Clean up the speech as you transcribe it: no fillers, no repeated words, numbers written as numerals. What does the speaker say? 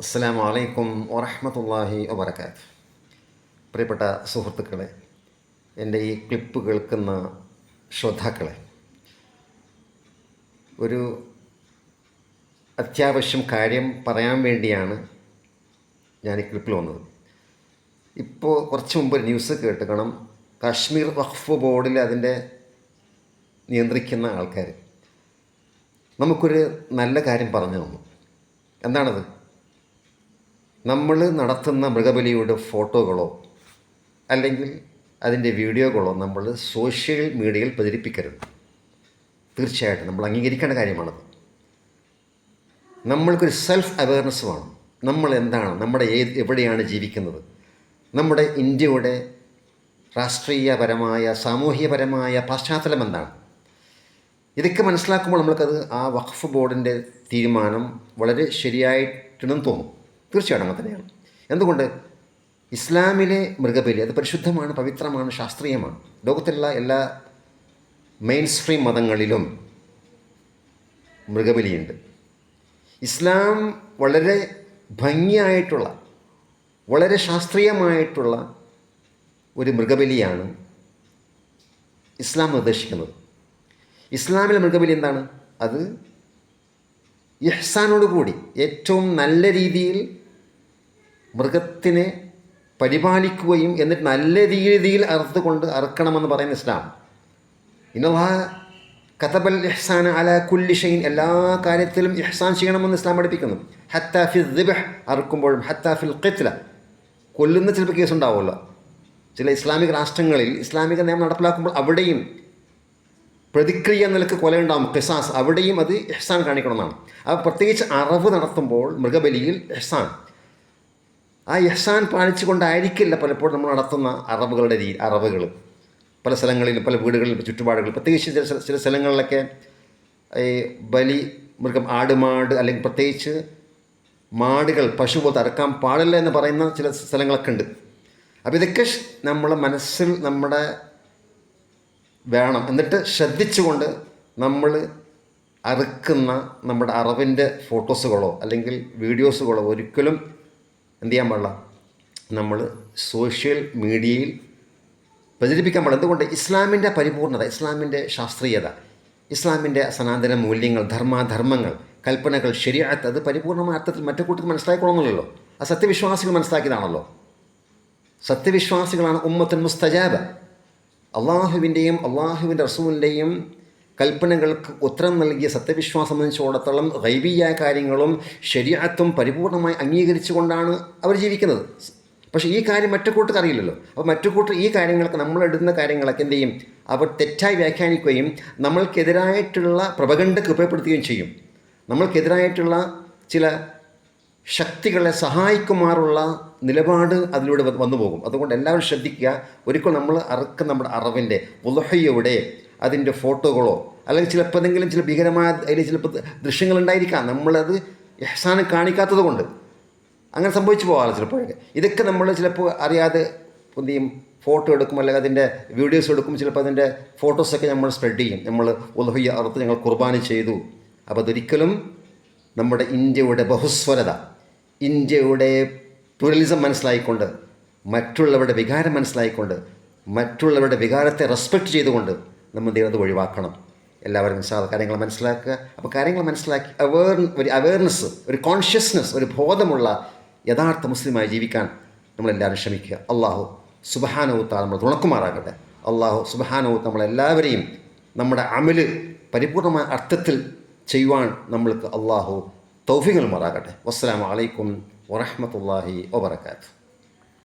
അസ്സലാമു അലൈക്കും വറഹ്മത്തുള്ളാഹി വബറകാതുഹു. പ്രിയപ്പെട്ട സുഹൃത്തുക്കളെ, എൻ്റെ ഈ ക്ലിപ്പ് കേൾക്കുന്ന ശ്രോതാക്കളെ, ഒരു അത്യാവശ്യം കാര്യം പറയാൻ വേണ്ടിയാണ് ഞാൻ ഈ ക്ലിപ്പിൽ വന്നത്. ഇപ്പോൾ കുറച്ച് മുമ്പ് ഒരു ന്യൂസ് കേട്ടുക്കണം. കാശ്മീർ വഖഫ് ബോർഡിൽ അതിൻ്റെ നിയന്ത്രിക്കുന്ന ആൾക്കാർ നമുക്കൊരു നല്ല കാര്യം പറഞ്ഞു തന്നു. എന്താണത്? നമ്മൾ നടത്തുന്ന മൃഗബലിയുടെ ഫോട്ടോകളോ അല്ലെങ്കിൽ അതിൻ്റെ വീഡിയോകളോ നമ്മൾ സോഷ്യൽ മീഡിയയിൽ പ്രചരിപ്പിക്കരുത്. തീർച്ചയായിട്ടും നമ്മൾ അംഗീകരിക്കേണ്ട കാര്യമാണത്. നമ്മൾക്കൊരു സെൽഫ് അവെയർനെസ് വേണം. നമ്മൾ എന്താണ്, നമ്മുടെ എവിടെയാണ് ജീവിക്കുന്നത്, നമ്മുടെ ഇന്ത്യയുടെ രാഷ്ട്രീയപരമായ സാമൂഹ്യപരമായ പശ്ചാത്തലം എന്താണ്, ഇതൊക്കെ മനസ്സിലാക്കുമ്പോൾ നമ്മൾക്കത് ആ വഖഫ് ബോർഡിൻ്റെ തീരുമാനം വളരെ ശരിയായിട്ടുണ്ടെന്ന് തോന്നും. തീർച്ചയായിട്ടും അങ്ങനെ തന്നെയാണ്. എന്തുകൊണ്ട്? ഇസ്ലാമിലെ മൃഗബലി അത് പരിശുദ്ധമാണ്, പവിത്രമാണ്, ശാസ്ത്രീയമാണ്. ലോകത്തിലുള്ള എല്ലാ മെയിൻ സ്ട്രീം മതങ്ങളിലും മൃഗബലിയുണ്ട്. ഇസ്ലാം വളരെ ഭംഗിയായിട്ടുള്ള, വളരെ ശാസ്ത്രീയമായിട്ടുള്ള ഒരു മൃഗബലിയാണ് ഇസ്ലാം നിർദ്ദേശിക്കുന്നത്. ഇസ്ലാമിലെ മൃഗബലി എന്താണ്? അത് ഇഹ്സാനോടുകൂടി ഏറ്റവും നല്ല രീതിയിൽ മൃഗത്തിനെ പരിപാലിക്കുകയും എന്നിട്ട് നല്ല രീതിയിൽ അറുത്തുകൊണ്ട് അറുക്കണമെന്ന് പറയുന്ന ഇസ്ലാം. ഇന്നല്ലാഹ കതബൽ ഇഹ്സാന അലാ കുല്ലി ഷൈഇൻ, എല്ലാ കാര്യത്തിലും ഇഹ്സാൻ ചെയ്യണമെന്ന് ഇസ്ലാം പഠിപ്പിക്കുന്നു. ഹത്താ ഫിൽ ദിബ്ഹ്, അറുക്കുമ്പോഴും, ഹത്താ ഫിൽ ഖിത്ല, കൊല്ലുന്ന ചിലപ്പോൾ കേസ് ഉണ്ടാവുമല്ലോ. ചില ഇസ്ലാമിക രാഷ്ട്രങ്ങളിൽ ഇസ്ലാമിക നിയമം നടപ്പിലാക്കുമ്പോൾ അവിടെയും പ്രതിക്രിയ നിലക്ക് കൊലയുണ്ടാകും, ഖിസാസ്, അവിടെയും അത് ഇഹ്സാൻ കാണിക്കണമെന്നാണ്. അപ്പോൾ പ്രത്യേകിച്ച് അറവ് നടത്തുമ്പോൾ മൃഗബലിയിൽ ഇഹ്സാൻ, ആ ഇഹ്സാൻ പാലിച്ചുകൊണ്ടായിരിക്കില്ല പലപ്പോഴും നമ്മൾ നടത്തുന്ന അറവുകൾ പല സ്ഥലങ്ങളിലും, പല വീടുകളിലും, ചുറ്റുപാടുകളിൽ, പ്രത്യേകിച്ച് ചില സ്ഥലങ്ങളിലൊക്കെ ഈ ബലി മൃഗം, ആടുമാട് അല്ലെങ്കിൽ പ്രത്യേകിച്ച് മാടുകൾ, പശു പോലത്തെ അറക്കാൻ പാടില്ല എന്ന് പറയുന്ന ചില സ്ഥലങ്ങളൊക്കെ ഉണ്ട്. അപ്പോൾ ഇതൊക്കെ നമ്മളെ മനസ്സിൽ നമ്മുടെ വേണം. എന്നിട്ട് ശ്രദ്ധിച്ചുകൊണ്ട് നമ്മൾ അറുക്കുന്ന നമ്മുടെ അറവിൻ്റെ ഫോട്ടോസുകളോ അല്ലെങ്കിൽ വീഡിയോസുകളോ ഒരിക്കലും എന്ത് ചെയ്യാൻ പാടില്ല, നമ്മൾ സോഷ്യൽ മീഡിയയിൽ പ്രചരിപ്പിക്കാൻ പാടില്ല. എന്തുകൊണ്ട്? ഇസ്ലാമിൻ്റെ പരിപൂർണത, ഇസ്ലാമിൻ്റെ ശാസ്ത്രീയത, ഇസ്ലാമിൻ്റെ സനാതന മൂല്യങ്ങൾ, ധർമ്മങ്ങൾ, കൽപ്പനകൾ, ശരീഅത്ത്, അത് പരിപൂർണമായ അർത്ഥത്തിൽ മറ്റു കൂട്ടർക്ക് മനസ്സിലാക്കണമെന്നില്ലല്ലോ. ആ സത്യവിശ്വാസികൾ മനസ്സിലാക്കിയതാണല്ലോ. സത്യവിശ്വാസികളാണ് ഉമ്മത്തുൻ മുസ്തജാബ. അള്ളാഹുവിൻ്റെയും അള്ളാഹുവിൻ്റെ റസൂലിൻ്റെയും കൽപ്പനകൾക്ക് ഉത്തരം നൽകിയ സത്യവിശ്വാസം സംബന്ധിച്ചിടത്തോളം ഗൈബിയായ കാര്യങ്ങളും ശരീഅത്തും പരിപൂർണമായി അംഗീകരിച്ചുകൊണ്ടാണ് അവർ ജീവിക്കുന്നത്. പക്ഷേ ഈ കാര്യം മറ്റു കൂട്ടർക്ക് അറിയില്ലല്ലോ. അപ്പോൾ മറ്റു കൂട്ടർ ഈ കാര്യങ്ങൾക്ക്, നമ്മളിടുന്ന കാര്യങ്ങളൊക്കെ എന്ത് ചെയ്യും? അവർ തെറ്റായി വ്യാഖ്യാനിക്കുകയും നമ്മൾക്കെതിരായിട്ടുള്ള പ്രപഗണ്ഡയ്ക്ക് ഉപയോഗപ്പെടുത്തുകയും ചെയ്യും. നമ്മൾക്കെതിരായിട്ടുള്ള ചില ശക്തികളെ സഹായിക്കുമാറുള്ള നിലപാട് അതിലൂടെ വന്നു പോകും. അതുകൊണ്ട് എല്ലാവരും ശ്രദ്ധിക്കുക. ഒരിക്കലും നമ്മൾ അറുക്കുന്ന നമ്മുടെ അറവിൻ്റെ ഉളുഹയുടെ അതിൻ്റെ ഫോട്ടോകളോ അല്ലെങ്കിൽ ചിലപ്പോൾ എന്തെങ്കിലും ചില ഭീകരമായ അതിൽ ചിലപ്പോൾ ദൃശ്യങ്ങളുണ്ടായിരിക്കാം, നമ്മളത് ഇഹ്സാൻ കാണിക്കാത്തത് കൊണ്ട് അങ്ങനെ സംഭവിച്ചു പോകാറ് ചിലപ്പോഴൊക്കെ. ഇതൊക്കെ നമ്മൾ ചിലപ്പോൾ അറിയാതെ എന്ത് ചെയ്യും? ഫോട്ടോ എടുക്കും, അല്ലെങ്കിൽ അതിൻ്റെ വീഡിയോസ് എടുക്കും, ചിലപ്പോൾ അതിൻ്റെ ഫോട്ടോസൊക്കെ നമ്മൾ സ്പ്രെഡ് ചെയ്യും. നമ്മൾ ഉളുഹയ്യ അറുത്ത് ഞങ്ങൾ കുർബാന ചെയ്തു. അപ്പോൾ അതൊരിക്കലും നമ്മുടെ ഇന്ത്യയുടെ ബഹുസ്വരത, ഇന്ത്യയുടെ പ്ലൂറലിസം മനസ്സിലായിക്കൊണ്ട്, മറ്റുള്ളവരുടെ വികാരം മനസ്സിലായിക്കൊണ്ട്, മറ്റുള്ളവരുടെ വികാരത്തെ റെസ്പെക്റ്റ് ചെയ്തുകൊണ്ട് നമ്മൾ അത് ഒഴിവാക്കണം. എല്ലാവരും കാര്യങ്ങൾ മനസ്സിലാക്കുക. അപ്പോൾ കാര്യങ്ങൾ മനസ്സിലാക്കി ഒരു അവെയർനെസ്, ഒരു കോൺഷ്യസ്നെസ്, ഒരു ബോധമുള്ള യഥാർത്ഥ മുസ്ലിമായി ജീവിക്കാൻ നമ്മളെല്ലാവരും ശ്രമിക്കുക. അള്ളാഹു സുബ്ഹാനഹു തആല നമ്മൾ തുണക്കുമാറാകട്ടെ. അള്ളാഹു സുബ്ഹാനഹു നമ്മളെല്ലാവരെയും നമ്മുടെ അമല് പരിപൂർണമായ അർത്ഥത്തിൽ ചെയ്യുവാൻ നമ്മൾക്ക് അള്ളാഹു തൗഫീഖ് നൽകുമാറാകട്ടെ. വസ്സലാമു അലൈക്കും വറഹ്മത്തുള്ളാഹി വബറകാതുഹു.